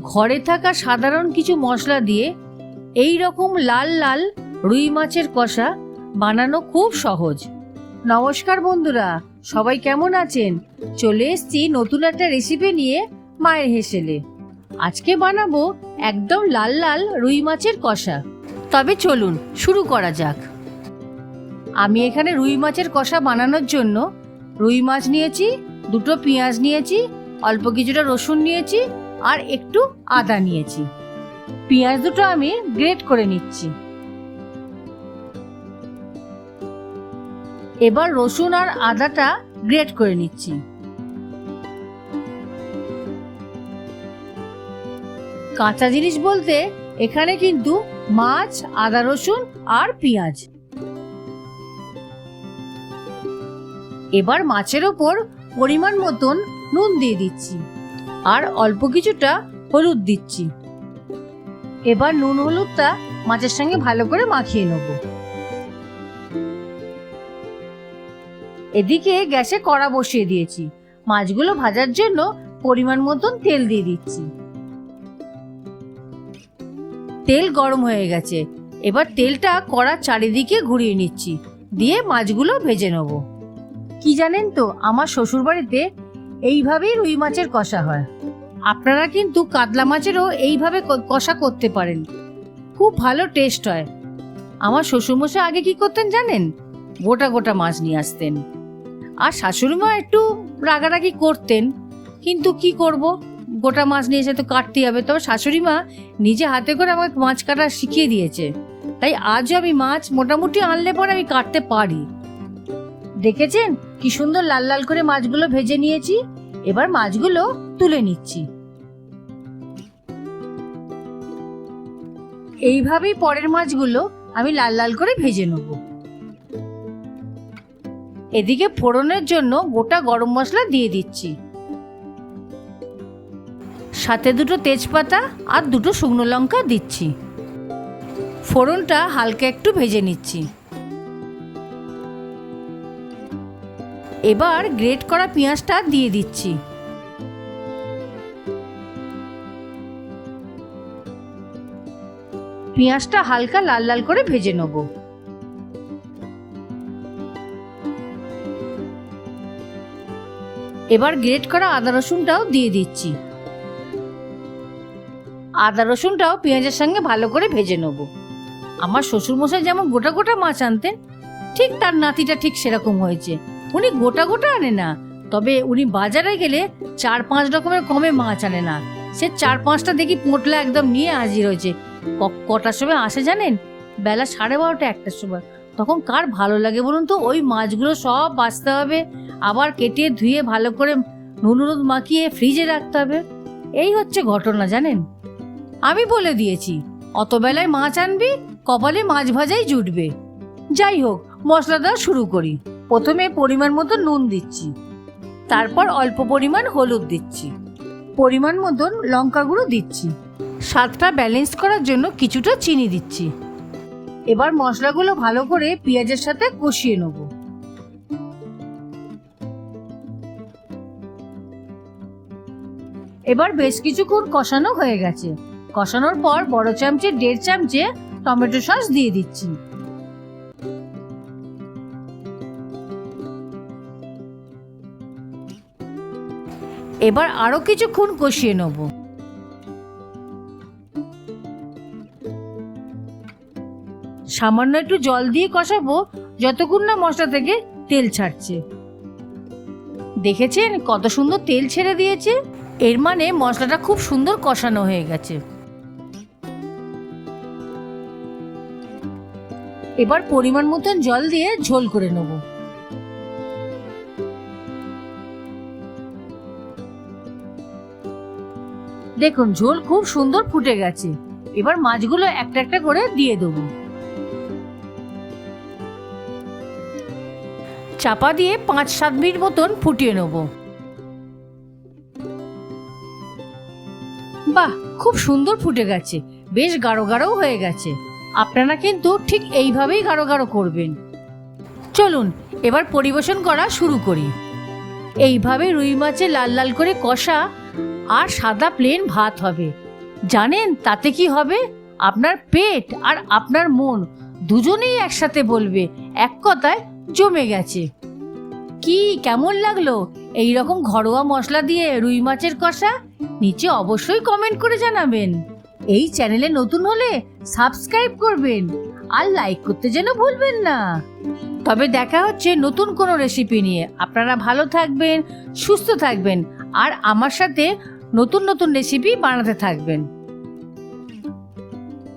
ঘরে থাকা সাধারণ কিছু মশলা দিয়ে এই রকম লাল লাল রুই মাছের কষা বানানো খুব সহজ। নমস্কার বন্ধুরা, সবাই কেমন আছেন? চলে এসেছি নতুন একটা রেসিপি নিয়ে মায়ের হেসেলে। আজকে বানাবো একদম লাল লাল রুই মাছের কষা। তবে চলুন শুরু করা যাক। আমি এখানে রুই মাছের কষা বানানোর জন্য রুই মাছ নিয়েছি, দুটো পেঁয়াজ নিয়েছি, অল্প কিছুটা রসুন নিয়েছি আর একটু আদা নিয়েছি। পেঁয়াজ দুটো আমি গ্রেট করে নিচ্ছি। এবার রসুন আর আদাটা গ্রেট করে নিচ্ছি। কাঁচা জিনিস বলতে এখানে কিন্তু মাছ, আদা, রসুন আর পেঁয়াজ। এবার মাছের ওপর পরিমাণ মতন নুন দিয়ে দিচ্ছি আর অল্প কিছুটা হলুদ দিচ্ছি। এবার নুন হলুদটা মাছের সঙ্গে ভালো করে মাখিয়ে নেব। এদিকে গ্যাসে কড়া বসিয়ে দিয়েছি। মাছগুলো ভাজার জন্য পরিমাণ মতন তেল দিয়ে দিচ্ছি। তেল গরম হয়ে গেছে। এবার তেলটা কড়ার চারিদিকে ঘুরিয়ে নিচ্ছি, দিয়ে মাছগুলো ভেজে নেব। কি জানেন তো, আমার শ্বশুরবাড়িতে এইভাবেই রুই মাছের কষা হয়। আপনারা কিন্তু কাতলা মাছেরও এইভাবে কষা করতে পারেন, খুব ভালো টেস্ট হয়। আমার শ্বশুরমশাই আগে কি করতেন জানেন? গোটা গোটা মাছ নিয়ে আসতেন, আর শাশুড়িমা একটু রাগারাগি করতেন, কিন্তু কি করব, গোটা মাছ নিয়ে এসে তো কাটতেই হবে। তবে শাশুড়িমা নিজে হাতে করে আমাকে মাছ কাটা শিখিয়ে দিয়েছে, তাই আজও আমি মাছ মোটামুটি আনলে পরে আমি কাটতে পারি। দেখেছেন কি সুন্দর লাল লাল করে মাছগুলো ভেজে নিয়েছি। এবার মাছগুলো তুলে নিচ্ছি। এইভাবেই পরের মাছগুলো আমি লাল লাল করে ভেজে নেব। এদিকে ফোড়নের জন্য গোটা গরম মশলা দিয়ে দিচ্ছি, সাথে দুটো তেজপাতা আর দুটো শুকনো লঙ্কা দিচ্ছি। ফোড়নটা হালকা একটু ভেজে নিচ্ছি। এবার গ্রেট করা পেঁয়াজটা দিয়ে দিচ্ছি। পেঁয়াজটা হালকা লাল লাল করে ভেজে নেব। এবার গ্রেট করা আদা রসুনটাও দিয়ে দিচ্ছি। আদা রসুনটাও পেঁয়াজের সঙ্গে ভালো করে ভেজে নেব। আমার শ্বশুরমশাই যেমন গোটা গোটা মাছ আনতেন, ঠিক তার নাতিটা ঠিক সেরকম হয়েছে। উনি গোটা গোটা আনে না, তবে উনি বাজারে গেলে 4-5 রকমের কমে মাছ আনে না। সে 4-5টা দেখি পোঁটলা একদম নিয়ে হাজির হয়েছে। কটার সময় আসে জানেন? বেলা 12:30 1টার সময়। তখন কার ভালো লাগে বলুন তো? ওই মাছগুলো সব বাছতে হবে, আবার কেটে ধুয়ে ভালো করে নুন হলুদ মাখিয়ে ফ্রিজে রাখতে হবে। এই হচ্ছে ঘটনা জানেন। আমি বলে দিয়েছি, অত বেলায় মাছ আনবি, কপালে মাছ ভাজাই জুটবে। যাই হোক, মশলা দেওয়া শুরু করি। প্রথমে পরিমাণ মতো নুন দিচ্ছি, তারপর অল্প পরিমাণ হলুদ দিচ্ছি, পরিমাণ মতন লঙ্কা গুঁড়ো দিচ্ছি, স্বাদটা ব্যালেন্স করার জন্য কিছুটা চিনি দিচ্ছি। এবার মশলাগুলো ভালো করে পেঁয়াজের সাথে কষিয়ে নেব। এবার বেশ কিছুক্ষণ কষানো হয়ে গেছে। কষানোর পর বড় চামচে 1.5 চামচে টমেটো সস দিয়ে দিচ্ছি। এবার আরো কিছুক্ষণ কষিয়ে নেব। সামান্য একটু জল দিয়ে কষাবো, যতক্ষণ না মশলা থেকে তেল ছাড়ছে। দেখেছেন কত সুন্দর তেল ছেড়ে দিয়েছে? এর মানে মশলাটা খুব সুন্দর কষানো হয়ে গেছে। এবার পরিমাণ মতন জল দিয়ে ঝোল করে নেব। দেখুন ঝোল খুব সুন্দর ফুটে গেছে। এবার মাছগুলো একটা একটা করে দিয়ে দেবো। চাপা দিয়ে 5-7 মিনিট মতন ফুটিয়ে নেব। বাহ, খুব সুন্দর ফুটে গেছে, বেশ গাঢ় গাঢ়ও হয়ে গেছে। আপনারা কিন্তু ঠিক এইভাবেই গাঢ় গাঢ় করবেন। চলুন এবার পরিবেশন করা শুরু করি। এইভাবে রুই মাছে লাল লাল করে কষা আর সাদা প্লেন ভাত হবে। জানেন তাতে কি হবে? আপনার পেট আর আপনার মন দুজনেই একসাথে বলবে, এক কথায় জমে গেছে। কি কেমন লাগলো এই রকম ঘরোয়া মশলা দিয়ে রুই মাছের কষা? নিচে অবশ্যই কমেন্ট করে জানাবেন। এই চ্যানেলে নতুন হলে সাবস্ক্রাইব করবেন আর লাইক করতে যেন ভুলবেন না। তবে দেখা হচ্ছে নতুন কোনো রেসিপি নিয়ে। আপনারা ভালো থাকবেন, সুস্থ থাকবেন আর আমার সাথে নতুন নতুন রেসিপি বানাতে থাকবেন।